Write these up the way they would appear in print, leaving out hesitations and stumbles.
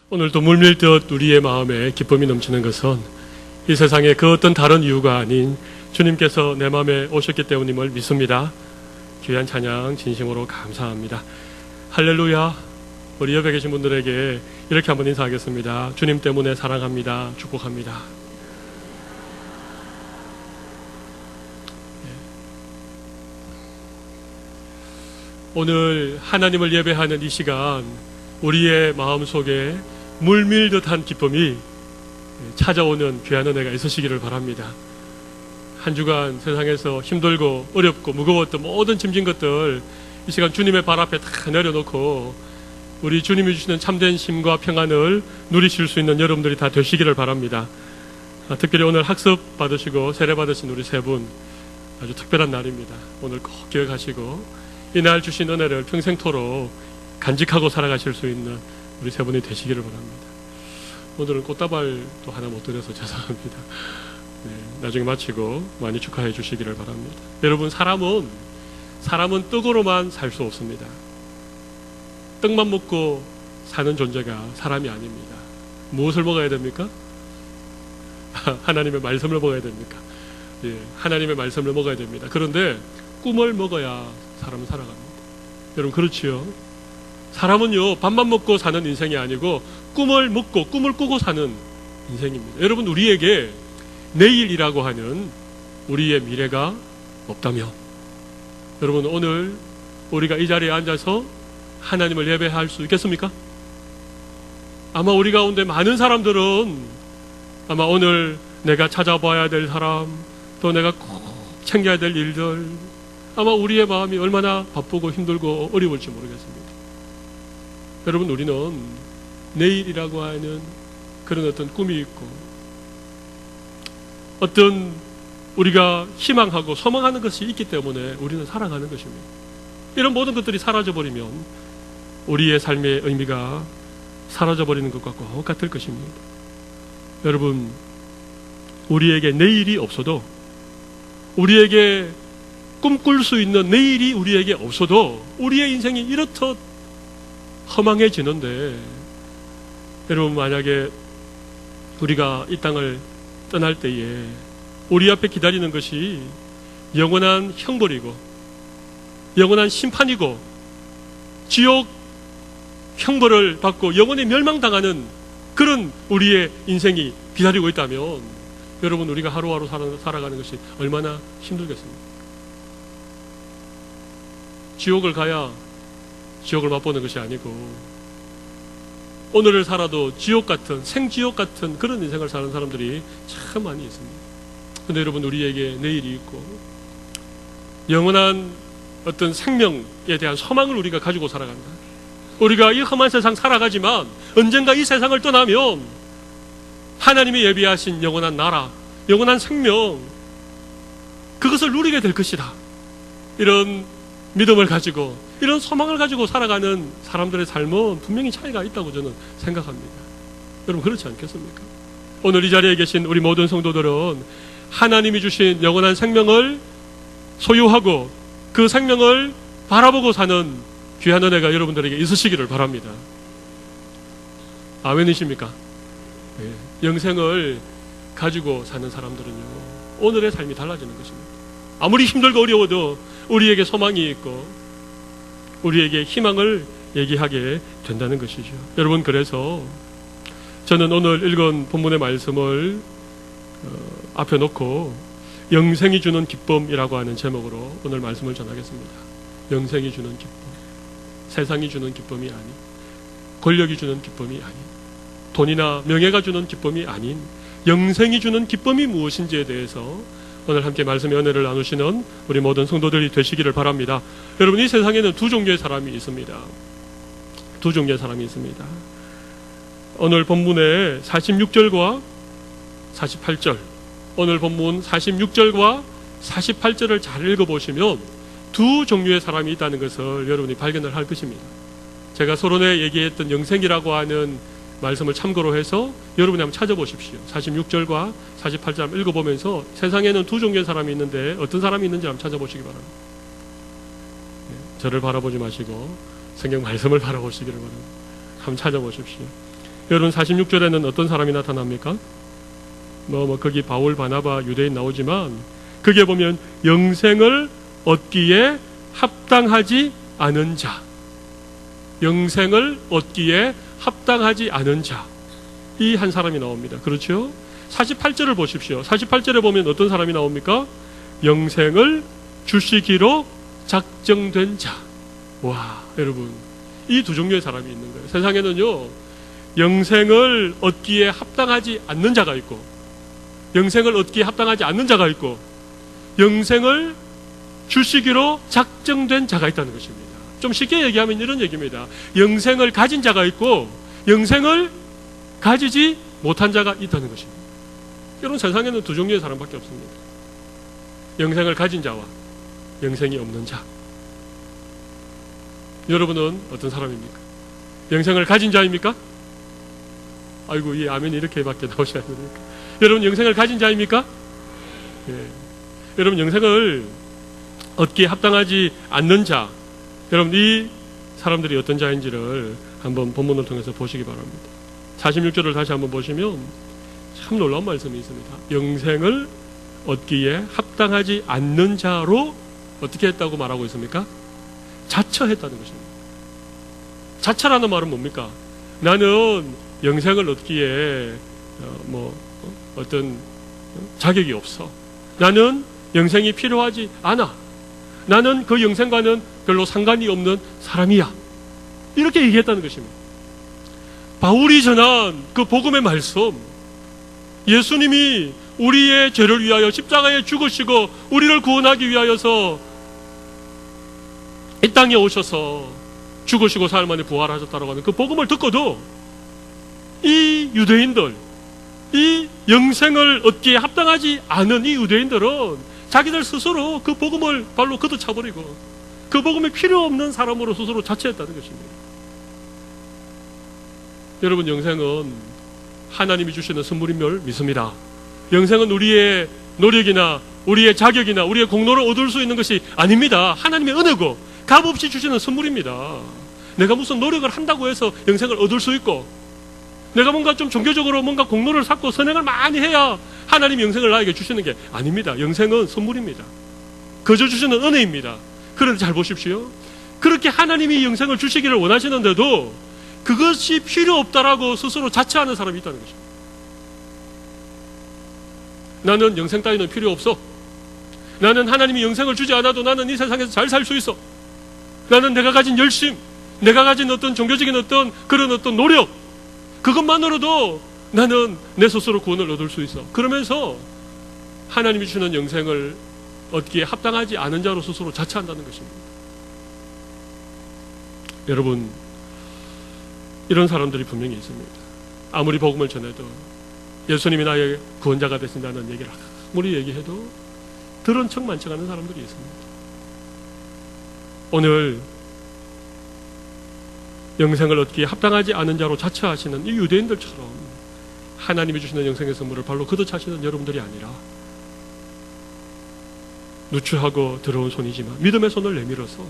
오늘도 물밀듯 우리의 마음에 기쁨이 넘치는 것은 이 세상에 그 어떤 다른 이유가 아닌 주님께서 내 마음에 오셨기 때문임을 믿습니다. 귀한 찬양 진심으로 감사합니다. 할렐루야. 우리 옆에 계신 분들에게 이렇게 한번 인사하겠습니다. 주님 때문에 사랑합니다. 축복합니다. 오늘 하나님을 예배하는 이 시간, 우리의 마음속에 물밀듯한 기쁨이 찾아오는 귀한 은혜가 있으시기를 바랍니다. 한 주간 세상에서 힘들고 어렵고 무거웠던 모든 짐진 것들 이 시간 주님의 발 앞에 다 내려놓고 우리 주님이 주시는 참된 힘과 평안을 누리실 수 있는 여러분들이 다 되시기를 바랍니다. 특별히 오늘 학습 받으시고 세례 받으신 우리 세 분 아주 특별한 날입니다. 오늘 꼭 기억하시고 이 날 주신 은혜를 평생토록 간직하고 살아가실 수 있는 우리 세 분이 되시기를 바랍니다. 오늘은 꽃다발도 하나 못 드려서 죄송합니다. 네, 나중에 마치고 많이 축하해 주시기를 바랍니다. 여러분, 사람은 떡으로만 살 수 없습니다. 떡만 먹고 사는 존재가 사람이 아닙니다. 무엇을 먹어야 됩니까? 하나님의 말씀을 먹어야 됩니까? 예, 하나님의 말씀을 먹어야 됩니다. 그런데 꿈을 먹어야 사람은 살아갑니다. 여러분, 그렇지요? 사람은요, 밥만 먹고 사는 인생이 아니고 꿈을 먹고 꿈을 꾸고 사는 인생입니다. 여러분, 우리에게 내일이라고 하는 우리의 미래가 없다면, 여러분, 오늘 우리가 이 자리에 앉아서 하나님을 예배할 수 있겠습니까? 아마 우리 가운데 많은 사람들은 아마 오늘 내가 찾아봐야 될 사람, 또 내가 꼭 챙겨야 될 일들, 아마 우리의 마음이 얼마나 바쁘고 힘들고 어려울지 모르겠습니다. 여러분, 우리는 내일이라고 하는 그런 어떤 꿈이 있고 어떤 우리가 희망하고 소망하는 것이 있기 때문에 우리는 살아가는 것입니다. 이런 모든 것들이 사라져버리면 우리의 삶의 의미가 사라져버리는 것과 똑같을 것입니다. 여러분, 우리에게 내일이 없어도, 우리에게 꿈꿀 수 있는 내일이 우리에게 없어도 우리의 인생이 이렇듯 허망해지는데, 여러분, 만약에 우리가 이 땅을 떠날 때에 우리 앞에 기다리는 것이 영원한 형벌이고 영원한 심판이고 지옥 형벌을 받고 영원히 멸망당하는 그런 우리의 인생이 기다리고 있다면, 여러분, 우리가 하루하루 살아가는 것이 얼마나 힘들겠습니까? 지옥을 가야 지옥을 맛보는 것이 아니고 오늘을 살아도 지옥 같은, 생지옥 같은 그런 인생을 사는 사람들이 참 많이 있습니다. 그런데 여러분, 우리에게 내일이 있고 영원한 어떤 생명에 대한 소망을 우리가 가지고 살아간다. 우리가 이 험한 세상 살아가지만 언젠가 이 세상을 떠나면 하나님이 예비하신 영원한 나라, 영원한 생명, 그것을 누리게 될 것이다. 이런 믿음을 가지고, 이런 소망을 가지고 살아가는 사람들의 삶은 분명히 차이가 있다고 저는 생각합니다. 여러분, 그렇지 않겠습니까? 오늘 이 자리에 계신 우리 모든 성도들은 하나님이 주신 영원한 생명을 소유하고 그 생명을 바라보고 사는 귀한 은혜가 여러분들에게 있으시기를 바랍니다. 아멘이십니까? 네. 영생을 가지고 사는 사람들은요, 오늘의 삶이 달라지는 것입니다. 아무리 힘들고 어려워도 우리에게 소망이 있고 우리에게 희망을 얘기하게 된다는 것이죠. 여러분, 그래서 저는 오늘 읽은 본문의 말씀을 앞에 놓고 영생이 주는 기쁨이라고 하는 제목으로 오늘 말씀을 전하겠습니다. 영생이 주는 기쁨, 세상이 주는 기쁨이 아닌, 권력이 주는 기쁨이 아닌, 돈이나 명예가 주는 기쁨이 아닌 영생이 주는 기쁨이 무엇인지에 대해서 오늘 함께 말씀의 은혜를 나누시는 우리 모든 성도들이 되시기를 바랍니다. 여러분, 이 세상에는 두 종류의 사람이 있습니다. 두 종류의 사람이 있습니다. 오늘 본문의 46절과 48절, 오늘 본문 46절과 48절을 잘 읽어보시면 두 종류의 사람이 있다는 것을 여러분이 발견을 할 것입니다. 제가 서론에 얘기했던 영생이라고 하는 말씀을 참고로 해서 여러분이 한번 찾아보십시오. 46절과 48절 한번 읽어보면서 세상에는 두 종류의 사람이 있는데 어떤 사람이 있는지 한번 찾아보시기 바랍니다. 저를 바라보지 마시고 성경 말씀을 바라보시기를 바랍니다. 한번 찾아보십시오. 여러분 46절에는 어떤 사람이 나타납니까? 거기 바울, 바나바, 유대인 나오지만 거기에 보면 영생을 얻기에 합당하지 않은 자, 영생을 얻기에 합당하지 않은 자, 이 한 사람이 나옵니다. 그렇죠? 48절을 보십시오. 48절에 보면 어떤 사람이 나옵니까? 영생을 주시기로 작정된 자. 와, 여러분, 이 두 종류의 사람이 있는 거예요. 세상에는요, 영생을 얻기에 합당하지 않는 자가 있고, 영생을 얻기에 합당하지 않는 자가 있고, 영생을 주시기로 작정된 자가 있다는 것입니다. 좀 쉽게 얘기하면 이런 얘기입니다. 영생을 가진 자가 있고 영생을 가지지 못한 자가 있다는 것입니다. 여러분, 세상에는 두 종류의 사람밖에 없습니다. 영생을 가진 자와 영생이 없는 자. 여러분은 어떤 사람입니까? 영생을 가진 자입니까? 아이고, 이 아멘이 이렇게밖에 나오셔야 됩니까? 여러분, 영생을 가진 자입니까? 예. 여러분, 영생을 얻기에 합당하지 않는 자, 여러분, 이 사람들이 어떤 자인지를 한번 본문을 통해서 보시기 바랍니다. 46절을 다시 한번 보시면 참 놀라운 말씀이 있습니다. 영생을 얻기에 합당하지 않는 자로 어떻게 했다고 말하고 있습니까? 자처했다는 것입니다. 자처라는 말은 뭡니까? 나는 영생을 얻기에 어떤 자격이 없어. 나는 영생이 필요하지 않아. 나는 그 영생과는 별로 상관이 없는 사람이야. 이렇게 얘기했다는 것입니다. 바울이 전한 그 복음의 말씀, 예수님이 우리의 죄를 위하여 십자가에 죽으시고 우리를 구원하기 위하여서 이 땅에 오셔서 죽으시고 사흘 만에 부활하셨다고 하는 그 복음을 듣고도 이 유대인들, 이 영생을 얻기에 합당하지 않은 이 유대인들은 자기들 스스로 그 복음을 발로 걷어차버리고 그 복음이 필요 없는 사람으로 스스로 자처했다는 것입니다. 여러분, 영생은 하나님이 주시는 선물인 걸 믿습니다. 영생은 우리의 노력이나 우리의 자격이나 우리의 공로를 얻을 수 있는 것이 아닙니다. 하나님의 은혜고 값없이 주시는 선물입니다. 내가 무슨 노력을 한다고 해서 영생을 얻을 수 있고, 내가 뭔가 좀 종교적으로 뭔가 공로를 쌓고 선행을 많이 해야 하나님 영생을 나에게 주시는 게 아닙니다. 영생은 선물입니다. 거저 주시는 은혜입니다. 그런데 잘 보십시오. 그렇게 하나님이 영생을 주시기를 원하시는데도 그것이 필요 없다라고 스스로 자처하는 사람이 있다는 것입니다. 나는 영생 따위는 필요 없어. 나는 하나님이 영생을 주지 않아도 나는 이 세상에서 잘 살 수 있어. 나는 내가 가진 열심, 내가 가진 어떤 종교적인 어떤 그런 어떤 노력, 그것만으로도 나는 내 스스로 구원을 얻을 수 있어. 그러면서 하나님이 주는 영생을 얻기에 합당하지 않은 자로 스스로 자처한다는 것입니다. 여러분, 이런 사람들이 분명히 있습니다. 아무리 복음을 전해도 예수님이 나의 구원자가 되신다는 얘기를 아무리 얘기해도 들은 척 만척 하는 사람들이 있습니다. 오늘 영생을 얻기에 합당하지 않은 자로 자처하시는 이 유대인들처럼 하나님이 주시는 영생의 선물을 발로 걷어차시는 여러분들이 아니라 누추하고 더러운 손이지만 믿음의 손을 내밀어서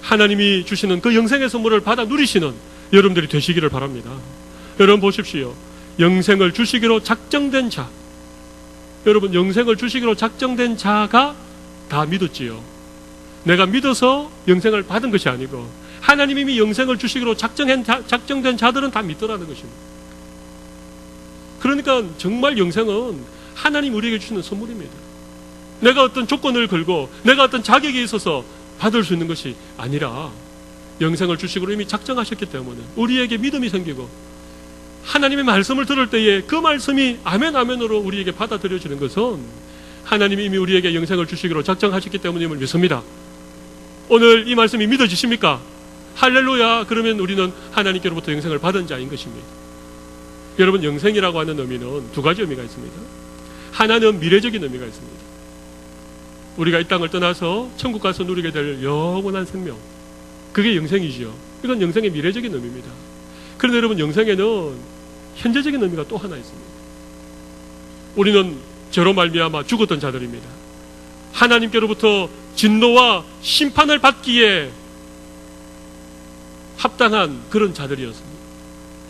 하나님이 주시는 그 영생의 선물을 받아 누리시는 여러분들이 되시기를 바랍니다. 여러분 보십시오. 영생을 주시기로 작정된 자, 여러분, 영생을 주시기로 작정된 자가 다 믿었지요. 내가 믿어서 영생을 받은 것이 아니고 하나님이 이미 영생을 주시기로 작정된 자들은 다 믿더라는 것입니다. 그러니까 정말 영생은 하나님 우리에게 주시는 선물입니다. 내가 어떤 조건을 걸고 내가 어떤 자격이 있어서 받을 수 있는 것이 아니라 영생을 주시기로 이미 작정하셨기 때문에 우리에게 믿음이 생기고 하나님의 말씀을 들을 때에 그 말씀이 아멘 아멘으로 우리에게 받아들여지는 것은 하나님이 이미 우리에게 영생을 주시기로 작정하셨기 때문임을 믿습니다. 오늘 이 말씀이 믿어지십니까? 할렐루야. 그러면 우리는 하나님께로부터 영생을 받은 자인 것입니다. 여러분, 영생이라고 하는 의미는 두 가지 의미가 있습니다. 하나는 미래적인 의미가 있습니다. 우리가 이 땅을 떠나서 천국 가서 누리게 될 영원한 생명, 그게 영생이죠. 이건 영생의 미래적인 의미입니다. 그런데 여러분, 영생에는 현재적인 의미가 또 하나 있습니다. 우리는 죄로 말미암아 죽었던 자들입니다. 하나님께로부터 진노와 심판을 받기에 합당한 그런 자들이었습니다.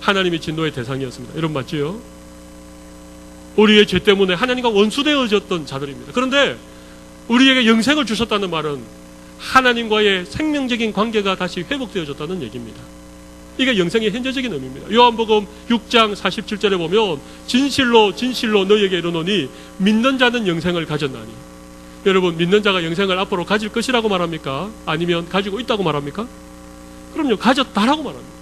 하나님의 진노의 대상이었습니다. 여러분 맞지요? 우리의 죄 때문에 하나님과 원수되어졌던 자들입니다. 그런데 우리에게 영생을 주셨다는 말은 하나님과의 생명적인 관계가 다시 회복되어졌다는 얘기입니다. 이게 영생의 현재적인 의미입니다. 요한복음 6장 47절에 보면 진실로 진실로 너희에게 이르노니 믿는 자는 영생을 가졌나니. 여러분 믿는 자가 영생을 앞으로 가질 것이라고 말합니까? 아니면 가지고 있다고 말합니까? 그럼요, 가졌다라고 말합니다.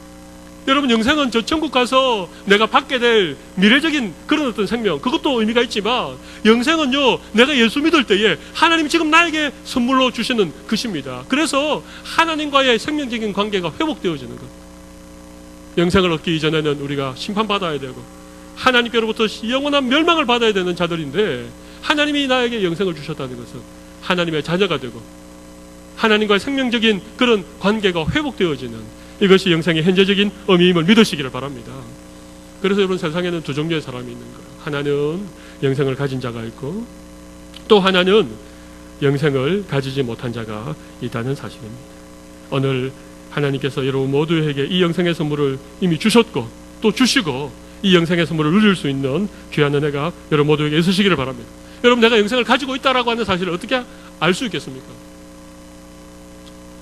여러분 영생은 저 천국 가서 내가 받게 될 미래적인 그런 어떤 생명, 그것도 의미가 있지만 영생은요, 내가 예수 믿을 때에 하나님이 지금 나에게 선물로 주시는 것입니다. 그래서 하나님과의 생명적인 관계가 회복되어지는 것. 영생을 얻기 이전에는 우리가 심판받아야 되고 하나님께로부터 영원한 멸망을 받아야 되는 자들인데, 하나님이 나에게 영생을 주셨다는 것은 하나님의 자녀가 되고 하나님과의 생명적인 그런 관계가 회복되어지는, 이것이 영생의 현재적인 의미임을 믿으시기를 바랍니다. 그래서 여러분 세상에는 두 종류의 사람이 있는 거예요. 하나는 영생을 가진 자가 있고 또 하나는 영생을 가지지 못한 자가 있다는 사실입니다. 오늘 하나님께서 여러분 모두에게 이 영생의 선물을 이미 주셨고 또 주시고 이 영생의 선물을 누릴 수 있는 귀한 은혜가 여러분 모두에게 있으시기를 바랍니다. 여러분 내가 영생을 가지고 있다라고 하는 사실을 어떻게 알 수 있겠습니까?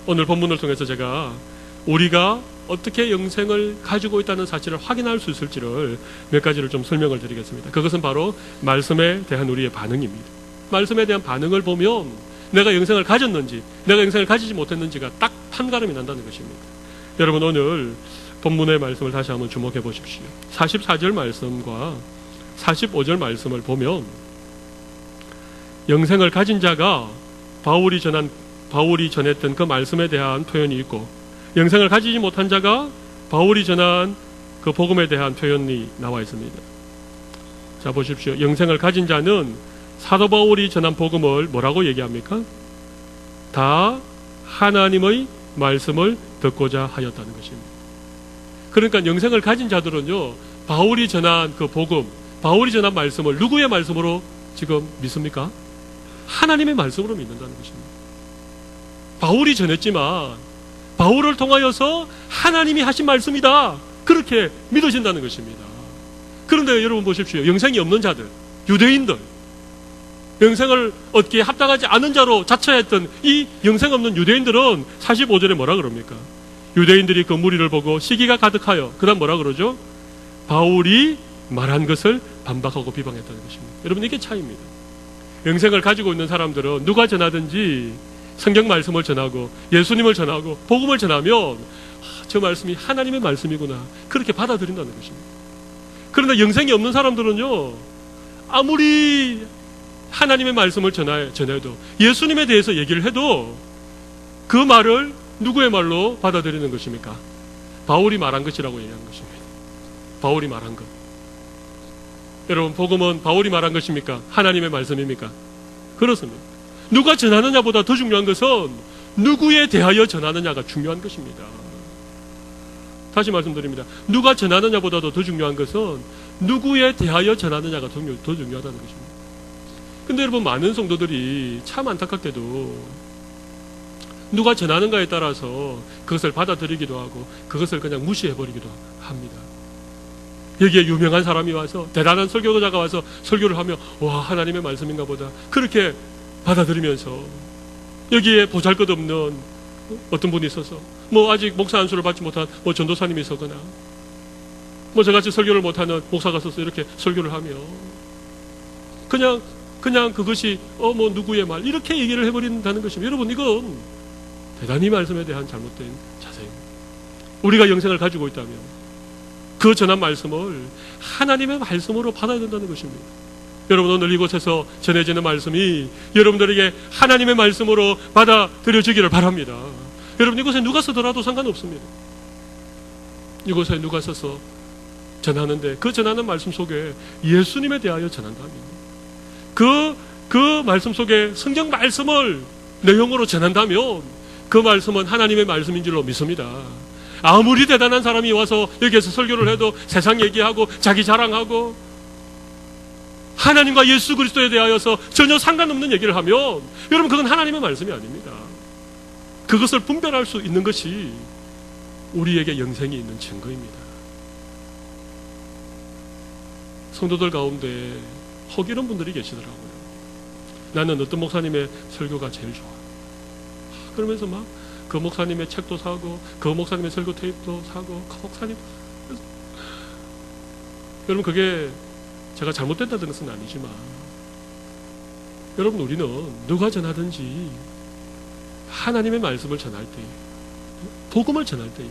오늘 본문을 통해서 제가 우리가 어떻게 영생을 가지고 있다는 사실을 확인할 수 있을지를 몇 가지를 좀 설명을 드리겠습니다. 그것은 바로 말씀에 대한 우리의 반응입니다. 말씀에 대한 반응을 보면 내가 영생을 가졌는지 내가 영생을 가지지 못했는지가 딱 판가름이 난다는 것입니다. 여러분 오늘 본문의 말씀을 다시 한번 주목해 보십시오. 44절 말씀과 45절 말씀을 보면 영생을 가진 자가 바울이 전했던 그 말씀에 대한 표현이 있고, 영생을 가지지 못한 자가 바울이 전한 그 복음에 대한 표현이 나와 있습니다. 자 보십시오. 영생을 가진 자는 사도 바울이 전한 복음을 뭐라고 얘기합니까? 다 하나님의 말씀을 듣고자 하였다는 것입니다. 그러니까 영생을 가진 자들은요, 바울이 전한 그 복음, 바울이 전한 말씀을 누구의 말씀으로 지금 믿습니까? 하나님의 말씀으로 믿는다는 것입니다. 바울이 전했지만 바울을 통하여서 하나님이 하신 말씀이다, 그렇게 믿어진다는 것입니다. 그런데 여러분 보십시오. 영생이 없는 자들, 유대인들, 영생을 얻기에 합당하지 않은 자로 자처했던 이 영생 없는 유대인들은 45절에 뭐라 그럽니까? 유대인들이 그 무리를 보고 시기가 가득하여, 그 다음 뭐라 그러죠? 바울이 말한 것을 반박하고 비방했다는 것입니다. 여러분 이게 차이입니다. 영생을 가지고 있는 사람들은 누가 전하든지 성경 말씀을 전하고 예수님을 전하고 복음을 전하면 저 말씀이 하나님의 말씀이구나, 그렇게 받아들인다는 것입니다. 그런데 영생이 없는 사람들은요, 아무리 하나님의 말씀을 전해도 예수님에 대해서 얘기를 해도 그 말을 누구의 말로 받아들이는 것입니까? 바울이 말한 것이라고 얘기하는 것입니다. 바울이 말한 것. 여러분 복음은 바울이 말한 것입니까? 하나님의 말씀입니까? 그렇습니다. 누가 전하느냐보다 더 중요한 것은 누구에 대하여 전하느냐가 중요한 것입니다. 다시 말씀드립니다. 누가 전하느냐보다도 더 중요한 것은 누구에 대하여 전하느냐가 더 중요하다는 것입니다. 근데 여러분 많은 성도들이 참 안타깝게도 누가 전하는가에 따라서 그것을 받아들이기도 하고 그것을 그냥 무시해버리기도 합니다. 여기에 유명한 사람이 와서, 대단한 설교자가 와서 설교를 하며 와 하나님의 말씀인가 보다, 그렇게 받아들이면서 여기에 보잘것없는 어떤 분이 있어서 뭐 아직 목사 안수를 받지 못한 뭐 전도사님이 있었거나 뭐 저같이 설교를 못하는 목사가 있어서 이렇게 설교를 하며 그냥 그것이 뭐 누구의 말, 이렇게 얘기를 해버린다는 것입니다. 여러분 이건 대단히 말씀에 대한 잘못된 자세입니다. 우리가 영생을 가지고 있다면 그 전한 말씀을 하나님의 말씀으로 받아야 된다는 것입니다. 여러분 오늘 이곳에서 전해지는 말씀이 여러분들에게 하나님의 말씀으로 받아들여지기를 바랍니다. 여러분 이곳에 누가 서더라도 상관없습니다. 이곳에 누가 서서 전하는데 그 전하는 말씀 속에 예수님에 대하여 전한다면, 그 말씀 속에 성경 말씀을 내용으로 전한다면 그 말씀은 하나님의 말씀인 줄로 믿습니다. 아무리 대단한 사람이 와서 여기에서 설교를 해도 세상 얘기하고 자기 자랑하고 하나님과 예수 그리스도에 대하여서 전혀 상관없는 얘기를 하면 여러분 그건 하나님의 말씀이 아닙니다. 그것을 분별할 수 있는 것이 우리에게 영생이 있는 증거입니다. 성도들 가운데 혹 이런 분들이 계시더라고요. 나는 어떤 목사님의 설교가 제일 좋아. 그러면서 막 그 목사님의 책도 사고 그 목사님의 설교 테이프도 사고 그 목사님. 여러분, 그게 제가 잘못된다는 것은 아니지만 여러분, 우리는 누가 전하든지 하나님의 말씀을 전할 때에, 복음을 전할 때에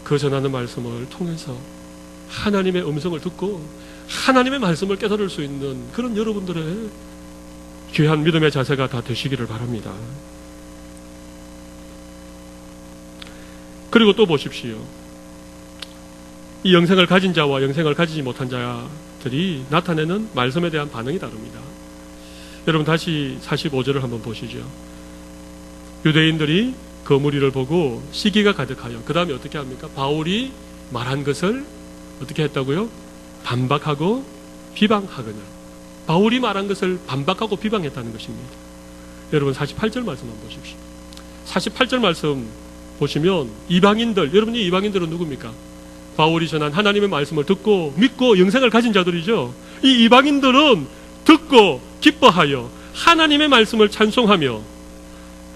그 전하는 말씀을 통해서 하나님의 음성을 듣고 하나님의 말씀을 깨달을 수 있는 그런 여러분들의 귀한 믿음의 자세가 다 되시기를 바랍니다. 그리고 또 보십시오. 이 영생을 가진 자와 영생을 가지지 못한 자들이 나타내는 말씀에 대한 반응이 다릅니다. 여러분, 다시 45절을 한번 보시죠. 유대인들이 그 무리를 보고 시기가 가득하여, 그 다음에 어떻게 합니까? 바울이 말한 것을 어떻게 했다고요? 반박하고 비방하거늘. 바울이 말한 것을 반박하고 비방했다는 것입니다. 여러분, 48절 말씀 한번 보십시오. 48절 말씀 보시면 이방인들, 여러분이 이방인들은 누굽니까? 바울이 전한 하나님의 말씀을 듣고 믿고 영생을 가진 자들이죠. 이 이방인들은 듣고 기뻐하여 하나님의 말씀을 찬송하며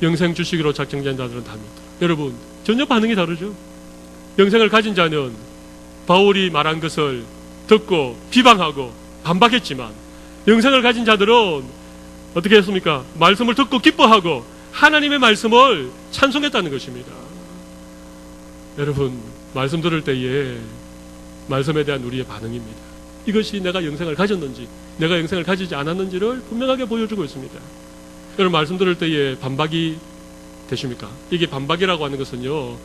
영생 주시기로 작정된 자들은 답니다. 여러분, 전혀 반응이 다르죠. 영생을 가진 자는 바울이 말한 것을 듣고 비방하고 반박했지만, 영생을 가진 자들은 어떻게 했습니까? 말씀을 듣고 기뻐하고 하나님의 말씀을 찬송했다는 것입니다. 여러분, 말씀 들을 때에 말씀에 대한 우리의 반응입니다. 이것이 내가 영생을 가졌는지 내가 영생을 가지지 않았는지를 분명하게 보여주고 있습니다. 여러분, 말씀 들을 때에 반박이 되십니까? 이게 반박이라고 하는 것은요,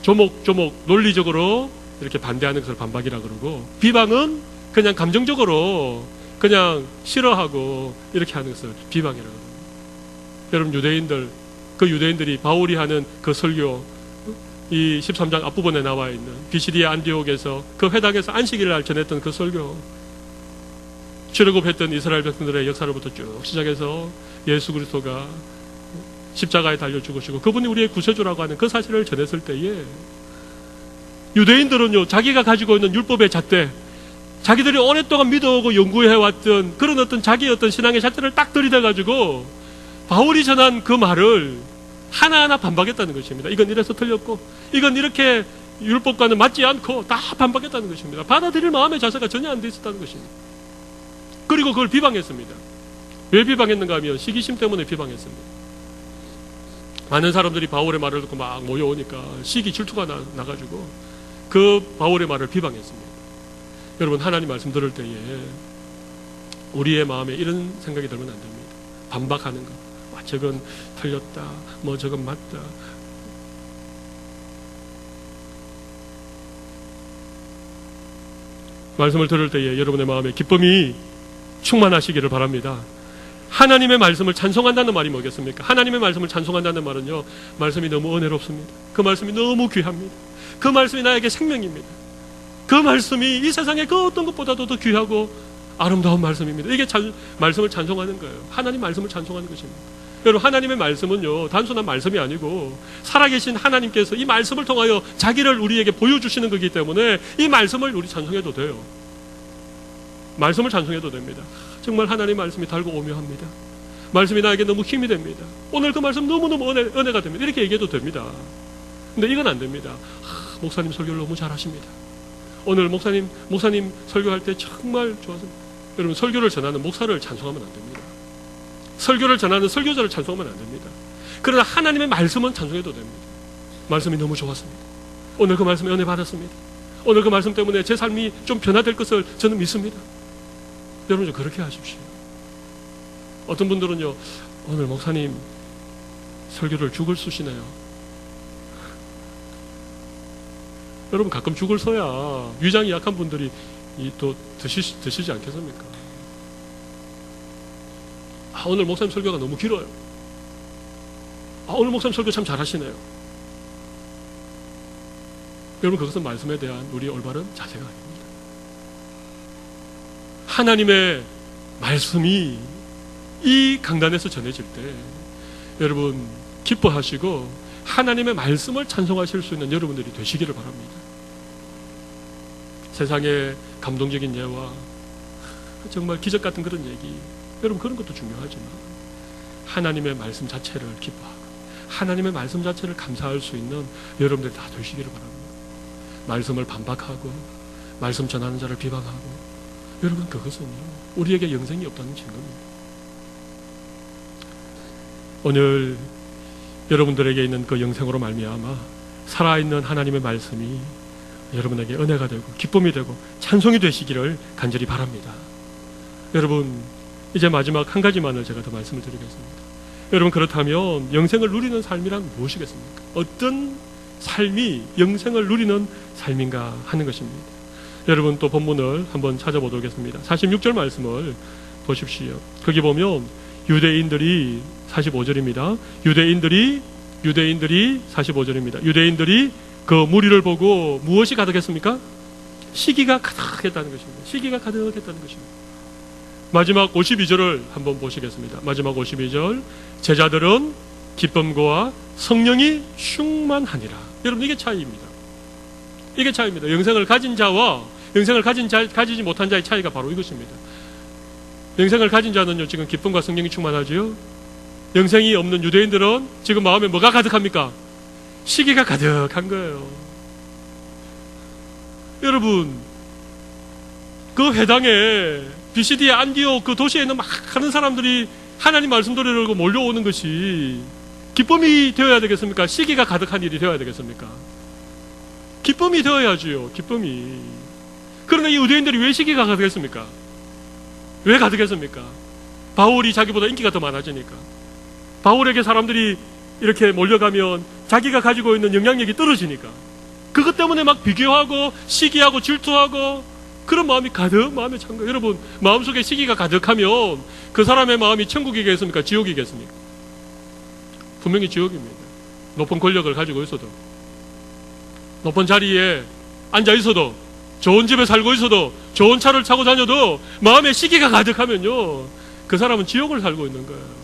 조목조목 논리적으로 이렇게 반대하는 것을 반박이라고 그러고, 비방은 그냥 감정적으로 그냥 싫어하고 이렇게 하는 것을 비방이라고 합니다. 여러분, 그 유대인들이 바울이 하는 그 설교, 이 13장 앞부분에 나와 있는 비시디아 안디옥에서 그 회당에서 안식일날 전했던 그 설교, 출애굽했던 이스라엘 백성들의 역사로부터 쭉 시작해서 예수 그리스도가 십자가에 달려 죽으시고 그분이 우리의 구세주라고 하는 그 사실을 전했을 때에, 유대인들은요, 자기가 가지고 있는 율법의 잣대, 자기들이 오랫동안 믿어오고 연구해왔던 그런 어떤 자기의 어떤 신앙의 잣대를 딱 들이대가지고 바울이 전한 그 말을 하나하나 반박했다는 것입니다. 이건 이래서 틀렸고, 이건 이렇게 율법과는 맞지 않고, 다 반박했다는 것입니다. 받아들일 마음의 자세가 전혀 안 돼 있었다는 것입니다. 그리고 그걸 비방했습니다. 왜 비방했는가 하면 시기심 때문에 비방했습니다. 많은 사람들이 바울의 말을 듣고 막 모여오니까 시기 질투가 나가지고 그 바울의 말을 비방했습니다. 여러분, 하나님 말씀 들을 때에 우리의 마음에 이런 생각이 들면 안 됩니다. 반박하는 거, 저건 틀렸다, 뭐 저건 맞다. 말씀을 들을 때에 여러분의 마음에 기쁨이 충만하시기를 바랍니다. 하나님의 말씀을 찬송한다는 말이 뭐겠습니까? 하나님의 말씀을 찬송한다는 말은요, 말씀이 너무 은혜롭습니다. 그 말씀이 너무 귀합니다. 그 말씀이 나에게 생명입니다. 그 말씀이 이 세상의 그 어떤 것보다도 더 귀하고 아름다운 말씀입니다. 이게 말씀을 찬송하는 거예요. 하나님 말씀을 찬송하는 것입니다. 여러분, 하나님의 말씀은요, 단순한 말씀이 아니고 살아계신 하나님께서 이 말씀을 통하여 자기를 우리에게 보여주시는 거기 때문에 이 말씀을 우리 찬송해도 돼요. 말씀을 찬송해도 됩니다. 정말 하나님 말씀이 달고 오묘합니다. 말씀이 나에게 너무 힘이 됩니다. 오늘 그 말씀 너무너무 은혜가 됩니다. 이렇게 얘기해도 됩니다. 근데 이건 안 됩니다. 목사님 설교를 너무 잘하십니다. 오늘 목사님 설교할 때 정말 좋았습니다. 여러분, 설교를 전하는 목사를 찬송하면 안 됩니다. 설교를 전하는 설교자를 찬송하면 안 됩니다. 그러나 하나님의 말씀은 찬송해도 됩니다. 말씀이 너무 좋았습니다. 오늘 그 말씀에 은혜 받았습니다. 오늘 그 말씀 때문에 제 삶이 좀 변화될 것을 저는 믿습니다. 여러분, 좀 그렇게 하십시오. 어떤 분들은요, 오늘 목사님 설교를 죽을 쓰시네요. 여러분, 가끔 죽을 써야 위장이 약한 분들이 또 드시지 않겠습니까? 오늘 목사님 설교가 너무 길어요. 오늘 목사님 설교 참 잘하시네요. 여러분, 그것은 말씀에 대한 우리의 올바른 자세가 아닙니다. 하나님의 말씀이 이 강단에서 전해질 때 여러분 기뻐하시고 하나님의 말씀을 찬송하실 수 있는 여러분들이 되시기를 바랍니다. 세상에 감동적인 예와 정말 기적 같은 그런 얘기, 여러분 그런 것도 중요하지만 하나님의 말씀 자체를 기뻐하고 하나님의 말씀 자체를 감사할 수 있는 여러분들이 다 되시기를 바랍니다. 말씀을 반박하고 말씀 전하는 자를 비방하고, 여러분 그것은요 우리에게 영생이 없다는 증거입니다. 오늘 여러분들에게 있는 그 영생으로 말미암아 살아있는 하나님의 말씀이 여러분에게 은혜가 되고 기쁨이 되고 찬송이 되시기를 간절히 바랍니다. 여러분 이제 마지막 한 가지만을 제가 더 말씀을 드리겠습니다. 여러분 그렇다면 영생을 누리는 삶이란 무엇이겠습니까? 어떤 삶이 영생을 누리는 삶인가 하는 것입니다. 여러분 또 본문을 한번 찾아보도록 하겠습니다. 46절 말씀을 보십시오. 거기 보면 유대인들이 45절입니다. 유대인들이 45절입니다. 유대인들이 그 무리를 보고 무엇이 가득했습니까? 시기가 가득했다는 것입니다. 시기가 가득했다는 것입니다. 마지막 52절을 한번 보시겠습니다. 마지막 52절, 제자들은 기쁨과 성령이 충만하니라. 여러분 이게 차이입니다. 이게 차이입니다. 영생을 가진 자와 영생을 가지지 못한 자의 차이가 바로 이것입니다. 영생을 가진 자는요 지금 기쁨과 성령이 충만하지요. 영생이 없는 유대인들은 지금 마음에 뭐가 가득합니까? 시기가 가득한 거예요. 여러분 그 회당에 비시디아 안디옥 그 도시에 있는 많은 사람들이 하나님 말씀 들으려고 몰려오는 것이 기쁨이 되어야 되겠습니까? 시기가 가득한 일이 되어야 되겠습니까? 기쁨이 되어야지요. 기쁨이. 그러나 이 유대인들이 왜 시기가 가득했습니까? 왜 가득했습니까? 바울이 자기보다 인기가 더 많아지니까. 바울에게 사람들이 이렇게 몰려가면 자기가 가지고 있는 영향력이 떨어지니까. 그것 때문에 막 비교하고 시기하고 질투하고 그런 마음이 가득 마음에 찬 거예요. 여러분 마음속에 시기가 가득하면 그 사람의 마음이 천국이겠습니까? 지옥이겠습니까? 분명히 지옥입니다. 높은 권력을 가지고 있어도, 높은 자리에 앉아 있어도, 좋은 집에 살고 있어도, 좋은 차를 타고 다녀도 마음에 시기가 가득하면요 그 사람은 지옥을 살고 있는 거예요.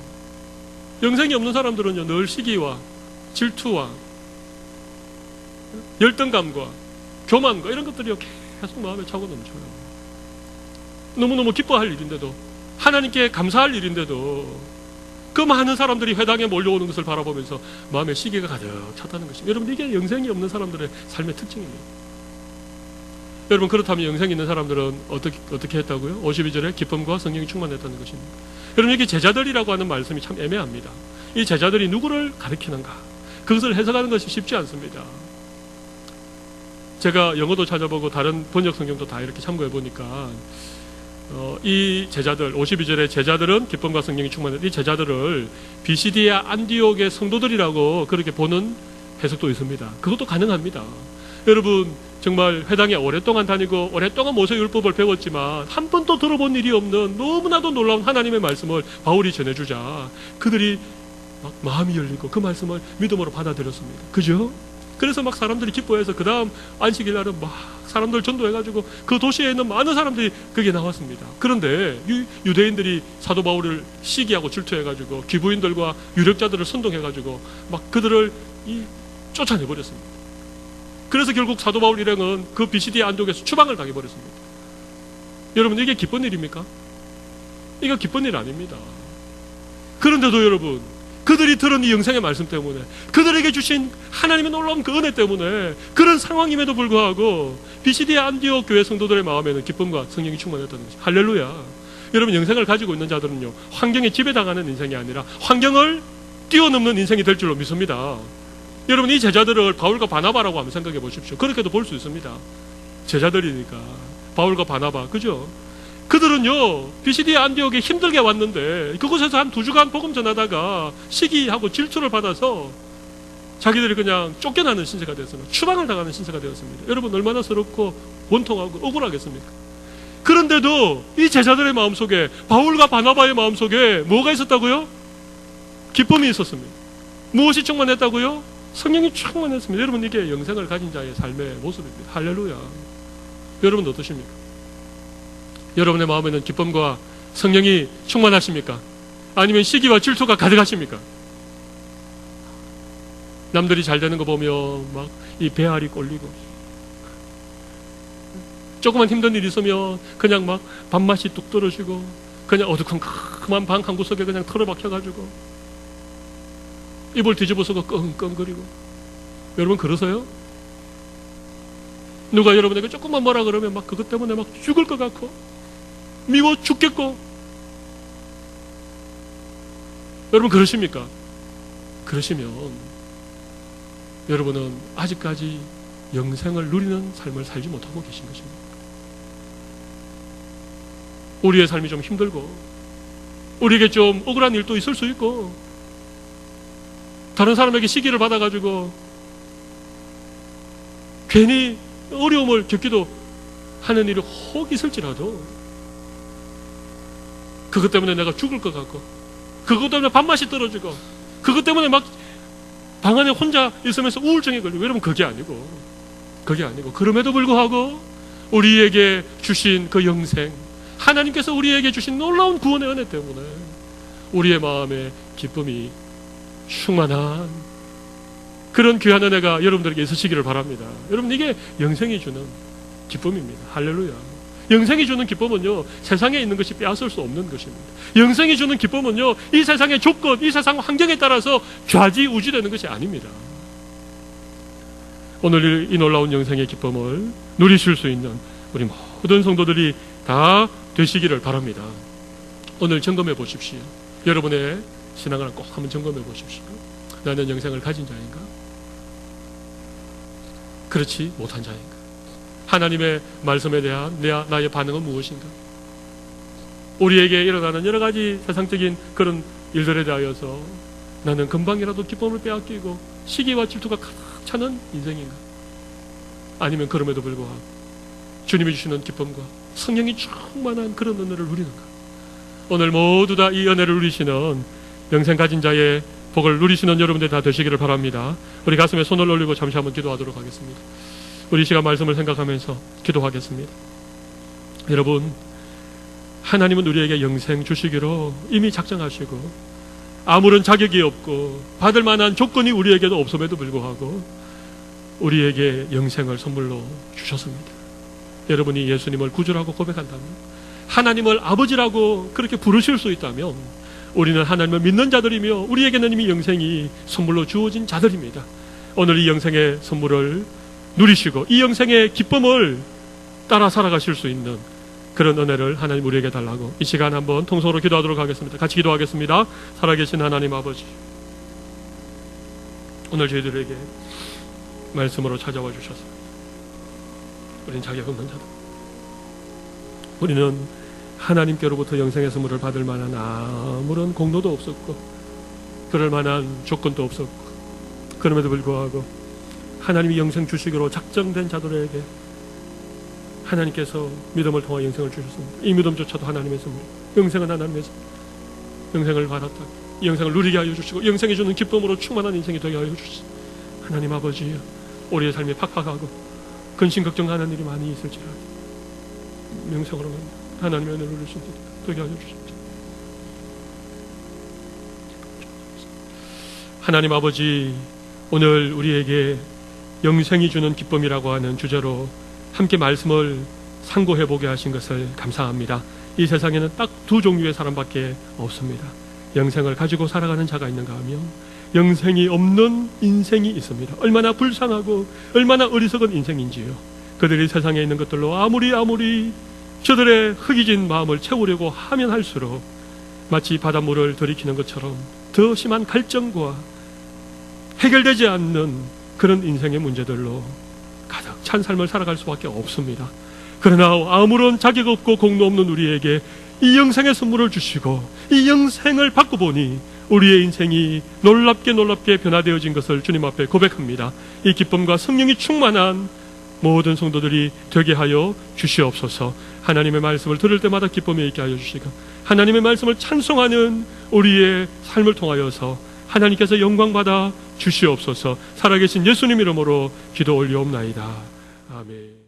영생이 없는 사람들은요 늘 시기와 질투와 열등감과 교만과 이런 것들이 계속 마음에 차고 넘쳐요. 너무너무 기뻐할 일인데도, 하나님께 감사할 일인데도 그 많은 사람들이 회당에 몰려오는 것을 바라보면서 마음에 시기가 가득 찼다는 것입니다. 여러분 이게 영생이 없는 사람들의 삶의 특징입니다. 여러분 그렇다면 영생이 있는 사람들은 어떻게 했다고요? 52절에 기쁨과 성령이 충만했다는 것입니다. 여러분 여기 제자들이라고 하는 말씀이 참 애매합니다. 이 제자들이 누구를 가리키는가? 그것을 해석하는 것이 쉽지 않습니다. 제가 영어도 찾아보고 다른 번역 성경도 다 이렇게 참고해 보니까 이 제자들 52절에 제자들은 기쁨과 성령이 충만했다. 이 제자들을 비시디아 안디옥의 성도들이라고 그렇게 보는 해석도 있습니다. 그것도 가능합니다. 여러분 정말 회당에 오랫동안 다니고 오랫동안 모세율법을 배웠지만 한 번도 들어본 일이 없는 너무나도 놀라운 하나님의 말씀을 바울이 전해주자 그들이 막 마음이 열리고 그 말씀을 믿음으로 받아들였습니다. 그죠? 그래서 막 사람들이 기뻐해서 그 다음 안식일 날은 막 사람들 전도해가지고 그 도시에 있는 많은 사람들이 거기에 나왔습니다. 그런데 유대인들이 사도 바울을 시기하고 질투해가지고 귀부인들과 유력자들을 선동해가지고 막 그들을 쫓아내버렸습니다. 그래서 결국 사도 바울 일행은 그 비시디아 안디옥에서 추방을 당해버렸습니다. 여러분 이게 기쁜 일입니까? 이거 기쁜 일 아닙니다. 그런데도 여러분 그들이 들은 이 영생의 말씀 때문에, 그들에게 주신 하나님의 놀라운 그 은혜 때문에, 그런 상황임에도 불구하고 비시디아 안디옥 교회 성도들의 마음에는 기쁨과 성령이 충만했다는 것입니다. 할렐루야. 여러분 영생을 가지고 있는 자들은요 환경에 지배당하는 인생이 아니라 환경을 뛰어넘는 인생이 될 줄로 믿습니다. 여러분 이 제자들을 바울과 바나바라고 한번 생각해 보십시오. 그렇게도 볼 수 있습니다. 제자들이니까 바울과 바나바, 그죠? 그들은요 비시디아 안디옥에 힘들게 왔는데 그곳에서 한 2주간 복음 전하다가 시기하고 질투를 받아서 자기들이 그냥 쫓겨나는 신세가 되었습니다. 추방을 당하는 신세가 되었습니다. 여러분 얼마나 서럽고 원통하고 억울하겠습니까? 그런데도 이 제자들의 마음속에, 바울과 바나바의 마음속에 뭐가 있었다고요? 기쁨이 있었습니다. 무엇이 충만했다고요? 성령이 충만했습니다. 여러분 이게 영생을 가진 자의 삶의 모습입니다. 할렐루야. 여러분 어떠십니까? 여러분의 마음에는 기쁨과 성령이 충만하십니까? 아니면 시기와 질투가 가득하십니까? 남들이 잘 되는 거 보면 막 이 배알이 꼴리고 조그만 힘든 일 있으면 그냥 막 밥맛이 뚝 떨어지고 그냥 어두컴컴한 방 한 구석에 그냥 틀어박혀가지고 이불 뒤집어서고 끙끙거리고. 여러분 그러세요? 누가 여러분에게 조금만 뭐라 그러면 막 그것 때문에 막 죽을 것 같고 미워 죽겠고. 여러분 그러십니까? 그러시면 여러분은 아직까지 영생을 누리는 삶을 살지 못하고 계신 것입니다. 우리의 삶이 좀 힘들고 우리에게 좀 억울한 일도 있을 수 있고 다른 사람에게 시기를 받아가지고 괜히 어려움을 겪기도 하는 일이 혹 있을지라도 그것 때문에 내가 죽을 것 같고 그것 때문에 밥맛이 떨어지고 그것 때문에 막 방 안에 혼자 있으면서 우울증에 걸리고. 여러분 그게 아니고 그럼에도 불구하고 우리에게 주신 그 영생, 하나님께서 우리에게 주신 놀라운 구원의 은혜 때문에 우리의 마음에 기쁨이 충만한 그런 귀한 은혜가 여러분들에게 있으시기를 바랍니다. 여러분 이게 영생이 주는 기쁨입니다. 할렐루야. 영생이 주는 기쁨은요, 세상에 있는 것이 빼앗을 수 없는 것입니다. 영생이 주는 기쁨은요, 이 세상의 조건, 이 세상 환경에 따라서 좌지우지되는 것이 아닙니다. 오늘 이 놀라운 영생의 기쁨을 누리실 수 있는 우리 모든 성도들이 다 되시기를 바랍니다. 오늘 점검해 보십시오. 여러분의 신앙을 꼭 한번 점검해 보십시오. 나는 영생을 가진 자인가? 그렇지 못한 자인가? 하나님의 말씀에 대한 나의 반응은 무엇인가? 우리에게 일어나는 여러 가지 세상적인 그런 일들에 대하여서 나는 금방이라도 기쁨을 빼앗기고 시기와 질투가 가득 차는 인생인가? 아니면 그럼에도 불구하고 주님이 주시는 기쁨과 성령이 충만한 그런 은혜를 누리는가? 오늘 모두 다 이 은혜를 누리시는 영생 가진 자의 복을 누리시는 여러분들 다 되시기를 바랍니다. 우리 가슴에 손을 올리고 잠시 한번 기도하도록 하겠습니다. 우리 시간 말씀을 생각하면서 기도하겠습니다. 여러분, 하나님은 우리에게 영생 주시기로 이미 작정하시고 아무런 자격이 없고 받을 만한 조건이 우리에게도 없음에도 불구하고 우리에게 영생을 선물로 주셨습니다. 여러분이 예수님을 구주라고 고백한다면, 하나님을 아버지라고 그렇게 부르실 수 있다면 우리는 하나님을 믿는 자들이며 우리에게는 이미 영생이 선물로 주어진 자들입니다. 오늘 이 영생의 선물을 누리시고 이 영생의 기쁨을 따라 살아가실 수 있는 그런 은혜를 하나님 우리에게 달라고 이 시간 한번 통성으로 기도하도록 하겠습니다. 같이 기도하겠습니다. 살아계신 하나님 아버지, 오늘 저희들에게 말씀으로 찾아와 주셔서 우리는 자격 없는 자들, 우리는 하나님께로부터 영생의 선물을 받을 만한 아무런 공로도 없었고 그럴 만한 조건도 없었고 그럼에도 불구하고 하나님이 영생 주시기로 작정된 자들에게 하나님께서 믿음을 통해 영생을 주셨습니다. 이 믿음조차도 하나님의 선물, 영생은 하나님의 선물. 영생을 받았다, 이 영생을 누리게 하여 주시고 영생이 주는 기쁨으로 충만한 인생이 되게 하여 주시고, 하나님 아버지, 우리의 삶이 팍팍하고 근심 걱정하는 일이 많이 있을지라도 영생으로 하나님의 은혜를 누리신 되게 하여 주십시오. 하나님 아버지, 오늘 우리에게 영생이 주는 기쁨이라고 하는 주제로 함께 말씀을 상고해 보게 하신 것을 감사합니다. 이 세상에는 딱 두 종류의 사람밖에 없습니다. 영생을 가지고 살아가는 자가 있는가 하면 영생이 없는 인생이 있습니다. 얼마나 불쌍하고 얼마나 어리석은 인생인지요. 그들이 세상에 있는 것들로 아무리 저들의 흙이진 마음을 채우려고 하면 할수록 마치 바닷물을 들이키는 것처럼 더 심한 갈증과 해결되지 않는 그런 인생의 문제들로 가득 찬 삶을 살아갈 수밖에 없습니다. 그러나 아무런 자격 없고 공로 없는 우리에게 이 영생의 선물을 주시고 이 영생을 받고 보니 우리의 인생이 놀랍게 변화되어진 것을 주님 앞에 고백합니다. 이 기쁨과 성령이 충만한 모든 성도들이 되게 하여 주시옵소서. 하나님의 말씀을 들을 때마다 기쁨이 있게 하여 주시고 하나님의 말씀을 찬송하는 우리의 삶을 통하여서 하나님께서 영광받아 주시옵소서. 살아계신 예수님 이름으로 기도 올리옵나이다. 아멘.